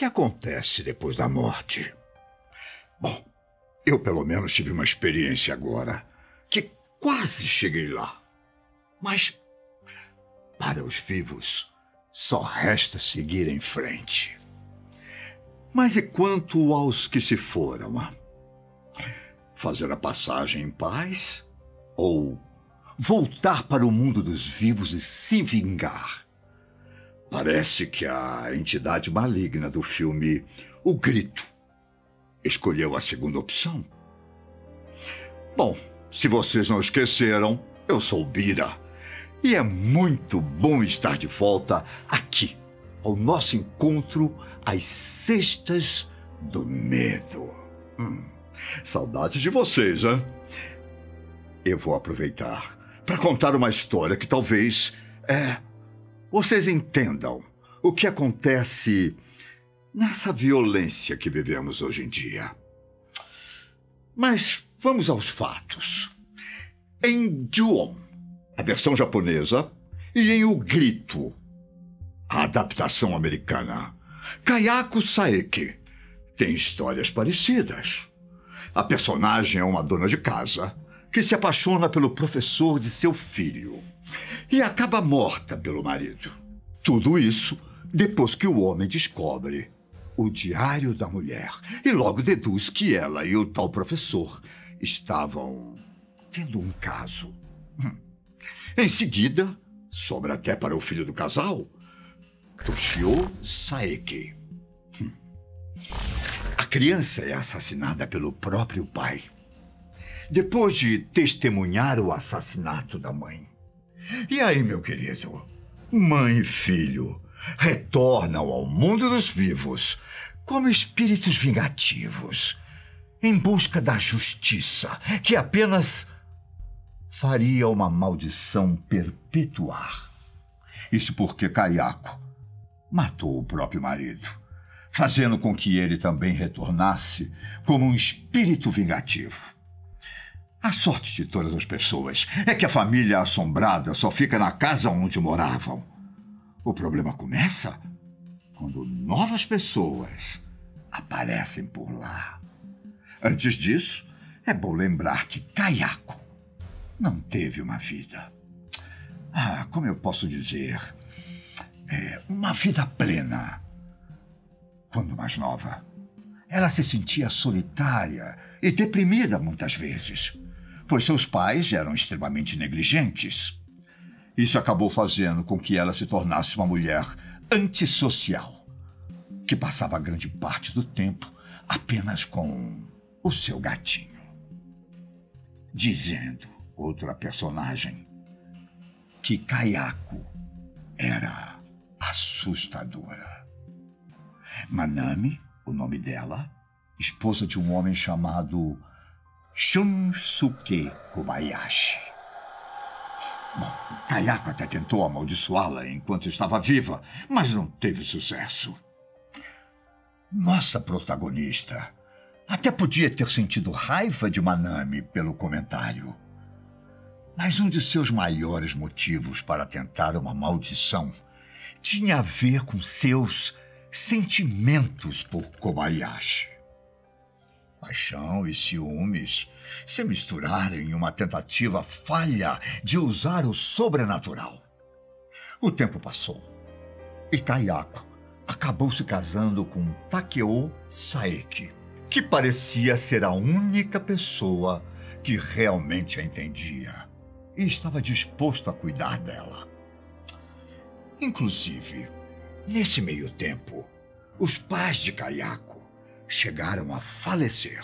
que acontece depois da morte? Bom, eu pelo menos tive uma experiência agora, que quase cheguei lá. Mas, para os vivos, só resta seguir em frente. Mas e quanto aos que se foram? Fazer a passagem em paz? Ou voltar para o mundo dos vivos e se vingar? Parece que a entidade maligna do filme O Grito escolheu a segunda opção. Bom, se vocês não esqueceram, eu sou Bira. E é muito bom estar de volta aqui, ao nosso encontro às Sextas do Medo. Saudades de vocês, hein? Eu vou aproveitar para contar uma história que talvez vocês entendam o que acontece nessa violência que vivemos hoje em dia. Mas vamos aos fatos. Em Ju-On, a versão japonesa, e em O Grito, a adaptação americana, Kayako Saeki tem histórias parecidas. A personagem é uma dona de casa que se apaixona pelo professor de seu filho e acaba morta pelo marido. Tudo isso depois que o homem descobre o diário da mulher e logo deduz que ela e o tal professor estavam tendo um caso. Em seguida, sobra até para o filho do casal, Toshio Saeki. A criança é assassinada pelo próprio pai, depois de testemunhar o assassinato da mãe. E aí, meu querido, mãe e filho retornam ao mundo dos vivos como espíritos vingativos, em busca da justiça, que apenas faria uma maldição perpetuar. Isso porque Kayako matou o próprio marido, fazendo com que ele também retornasse como um espírito vingativo. A sorte de todas as pessoas é que a família assombrada só fica na casa onde moravam. O problema começa quando novas pessoas aparecem por lá. Antes disso, é bom lembrar que Kayako não teve uma vida. Como eu posso dizer? Uma vida plena. Quando mais nova, ela se sentia solitária e deprimida muitas vezes, pois seus pais eram extremamente negligentes. Isso acabou fazendo com que ela se tornasse uma mulher antissocial, que passava grande parte do tempo apenas com o seu gatinho. Dizendo outra personagem que Kayako era assustadora. Manami, o nome dela, esposa de um homem chamado Shunsuke Kobayashi. Bom, Kayako até tentou amaldiçoá-la enquanto estava viva, mas não teve sucesso. Nossa protagonista até podia ter sentido raiva de Manami pelo comentário. Mas um de seus maiores motivos para tentar uma maldição tinha a ver com seus sentimentos por Kobayashi. Paixão e ciúmes se misturaram em uma tentativa falha de usar o sobrenatural. O tempo passou e Kayako acabou se casando com Takeo Saeki, que parecia ser a única pessoa que realmente a entendia e estava disposto a cuidar dela. Inclusive, nesse meio tempo, os pais de Kayako chegaram a falecer,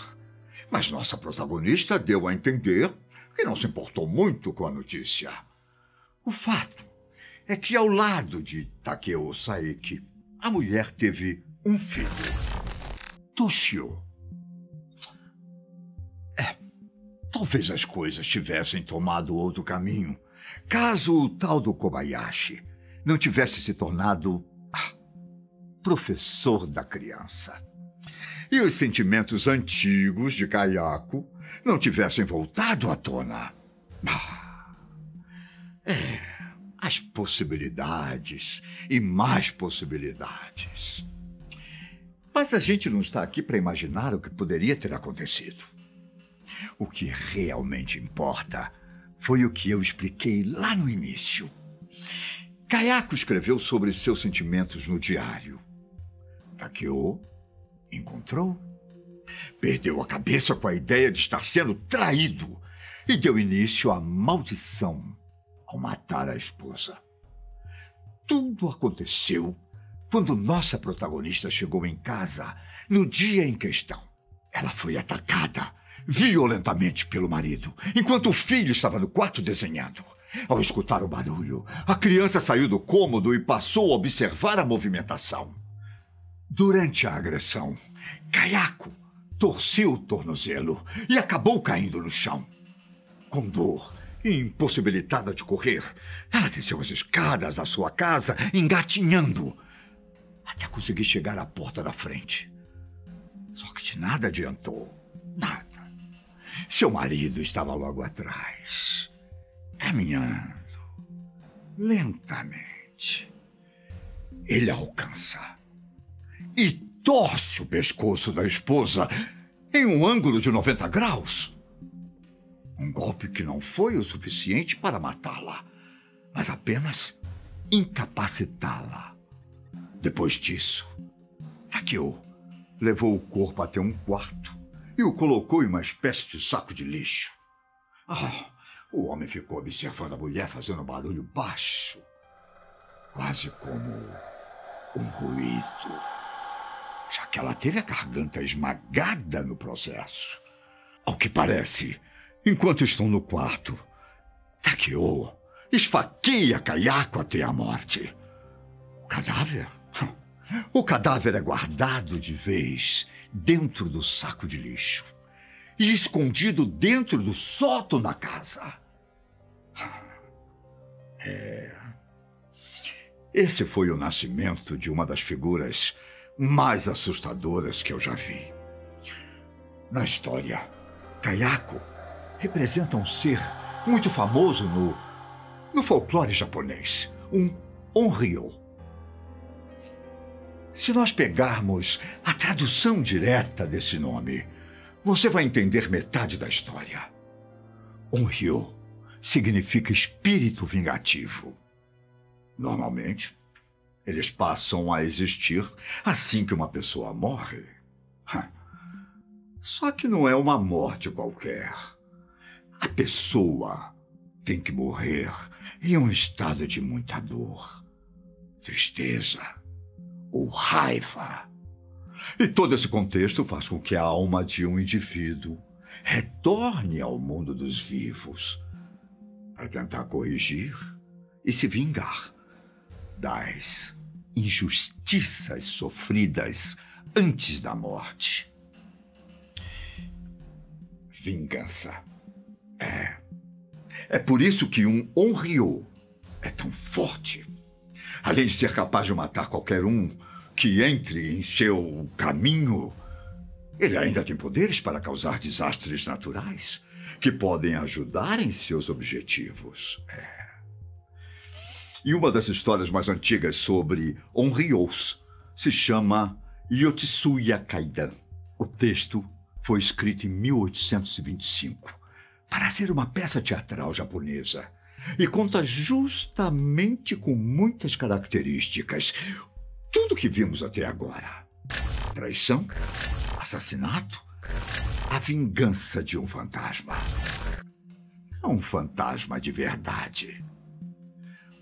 mas nossa protagonista deu a entender que não se importou muito com a notícia. O fato é que, ao lado de Takeo Saeki, a mulher teve um filho, Toshio. Talvez as coisas tivessem tomado outro caminho, caso o tal do Kobayashi não tivesse se tornado professor da criança. E os sentimentos antigos de Kayako não tivessem voltado à tona. As possibilidades e mais possibilidades. Mas a gente não está aqui para imaginar o que poderia ter acontecido. O que realmente importa foi o que eu expliquei lá no início. Kayako escreveu sobre seus sentimentos no diário. Takeo encontrou, perdeu a cabeça com a ideia de estar sendo traído e deu início à maldição ao matar a esposa. Tudo aconteceu quando nossa protagonista chegou em casa no dia em questão. Ela foi atacada violentamente pelo marido, enquanto o filho estava no quarto desenhando. Ao escutar o barulho, a criança saiu do cômodo e passou a observar a movimentação. Durante a agressão, Kayako torceu o tornozelo e acabou caindo no chão. Com dor e impossibilitada de correr, ela desceu as escadas da sua casa, engatinhando, até conseguir chegar à porta da frente. Só que de nada adiantou. Nada. Seu marido estava logo atrás, caminhando lentamente. Ele a alcança e torce o pescoço da esposa em um ângulo de 90 graus. Um golpe que não foi o suficiente para matá-la, mas apenas incapacitá-la. Depois disso, Takeo levou o corpo até um quarto e o colocou em uma espécie de saco de lixo. O homem ficou observando a mulher fazendo um barulho baixo, quase como um ruído, já que ela teve a garganta esmagada no processo. Ao que parece, enquanto estão no quarto, Takeo esfaqueia Kayako até a morte. O cadáver é guardado de vez dentro do saco de lixo e escondido dentro do sótão da casa. Esse foi o nascimento de uma das figuras mais assustadoras que eu já vi. Na história, Kayako representa um ser muito famoso no folclore japonês, um Onryo. Se nós pegarmos a tradução direta desse nome, você vai entender metade da história. Onryo significa espírito vingativo. Normalmente, eles passam a existir assim que uma pessoa morre. Só que não é uma morte qualquer. A pessoa tem que morrer em um estado de muita dor, tristeza ou raiva. E todo esse contexto faz com que a alma de um indivíduo retorne ao mundo dos vivos para tentar corrigir e se vingar das injustiças sofridas antes da morte. Vingança. É por isso que um Onryo é tão forte. Além de ser capaz de matar qualquer um que entre em seu caminho, ele ainda tem poderes para causar desastres naturais que podem ajudar em seus objetivos. E uma das histórias mais antigas sobre Onryos se chama Yotsuya Kaidan. O texto foi escrito em 1825 para ser uma peça teatral japonesa e conta justamente com muitas características tudo que vimos até agora: traição, assassinato, a vingança de um fantasma. Não um fantasma de verdade.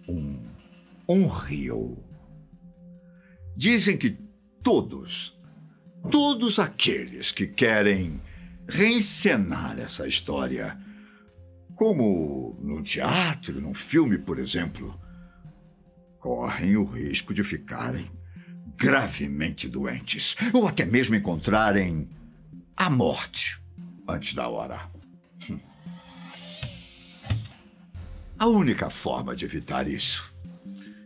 Um Onryo. Dizem que todos aqueles que querem reencenar essa história, como no teatro, num filme, por exemplo, correm o risco de ficarem gravemente doentes ou até mesmo encontrarem a morte antes da hora. A única forma de evitar isso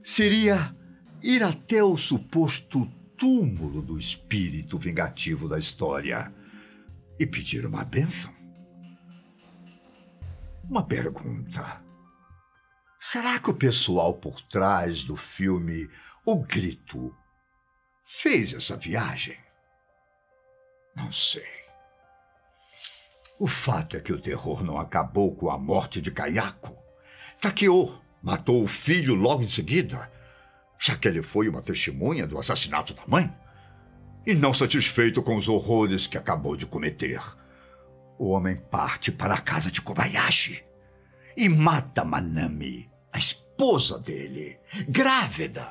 seria ir até o suposto túmulo do espírito vingativo da história e pedir uma bênção. Uma pergunta. Será que o pessoal por trás do filme O Grito fez essa viagem? Não sei. O fato é que o terror não acabou com a morte de Kayako. Takeo matou o filho logo em seguida, já que ele foi uma testemunha do assassinato da mãe. E não satisfeito com os horrores que acabou de cometer, o homem parte para a casa de Kobayashi e mata Manami, a esposa dele, grávida.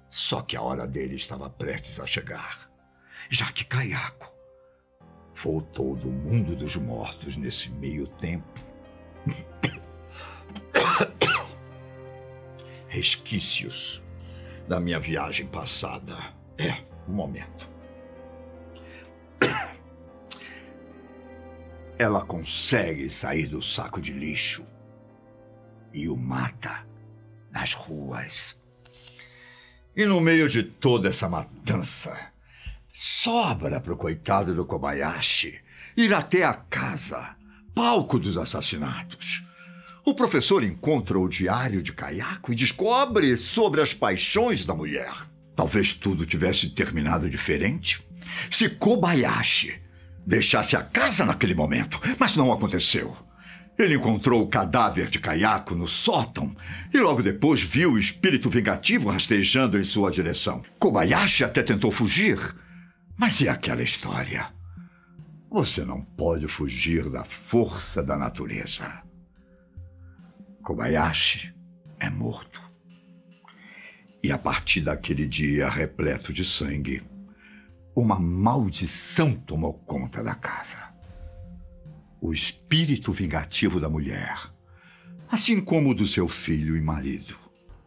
Só que a hora dele estava prestes a chegar, já que Kayako voltou do mundo dos mortos nesse meio tempo. Resquícios da minha viagem passada. Um momento. Ela consegue sair do saco de lixo e o mata nas ruas. E no meio de toda essa matança, sobra para o coitado do Kobayashi ir até a casa, palco dos assassinatos. O professor encontra o diário de Kayako e descobre sobre as paixões da mulher. Talvez tudo tivesse terminado diferente se Kobayashi deixasse a casa naquele momento, mas não aconteceu. Ele encontrou o cadáver de Kayako no sótão e logo depois viu o espírito vingativo rastejando em sua direção. Kobayashi até tentou fugir, mas é aquela história. Você não pode fugir da força da natureza. Kobayashi é morto. E a partir daquele dia repleto de sangue, uma maldição tomou conta da casa. O espírito vingativo da mulher, assim como o do seu filho e marido,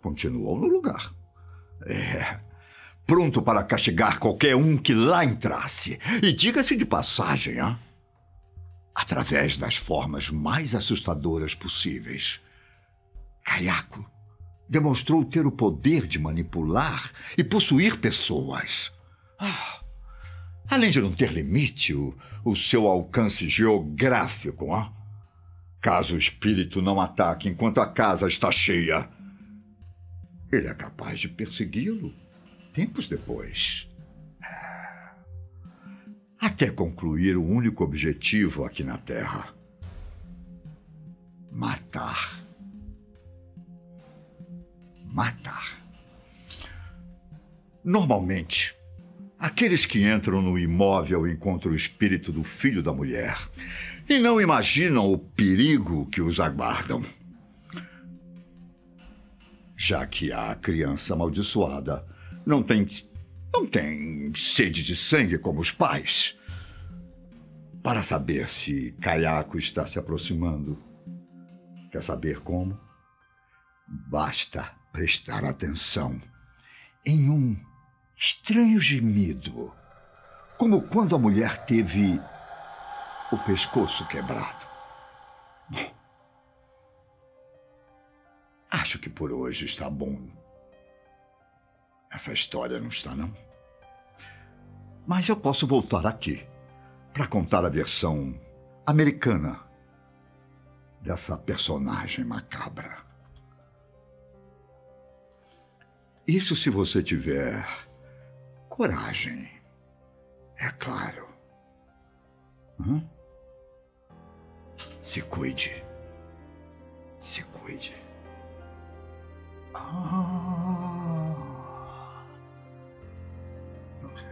continuou no lugar. Pronto para castigar qualquer um que lá entrasse. E diga-se de passagem, através das formas mais assustadoras possíveis. Kayako demonstrou ter o poder de manipular e possuir pessoas. Além de não ter limite, o seu alcance geográfico. Caso o espírito não ataque enquanto a casa está cheia, ele é capaz de persegui-lo tempos depois. Até concluir o único objetivo aqui na Terra: matar. Matar. Normalmente, aqueles que entram no imóvel encontram o espírito do filho da mulher e não imaginam o perigo que os aguardam. Já que a criança amaldiçoada não tem sede de sangue como os pais. Para saber se Kayako está se aproximando, quer saber como? Basta prestar atenção em um estranho gemido, como quando a mulher teve o pescoço quebrado. Bom, acho que por hoje está bom. Essa história não está, não? Mas eu posso voltar aqui para contar a versão americana dessa personagem macabra. Isso se você tiver coragem, é claro. Se cuide. Se cuide.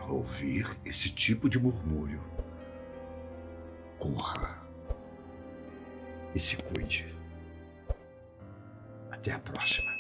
Ouvir esse tipo de murmúrio, corra e se cuide. Até a próxima.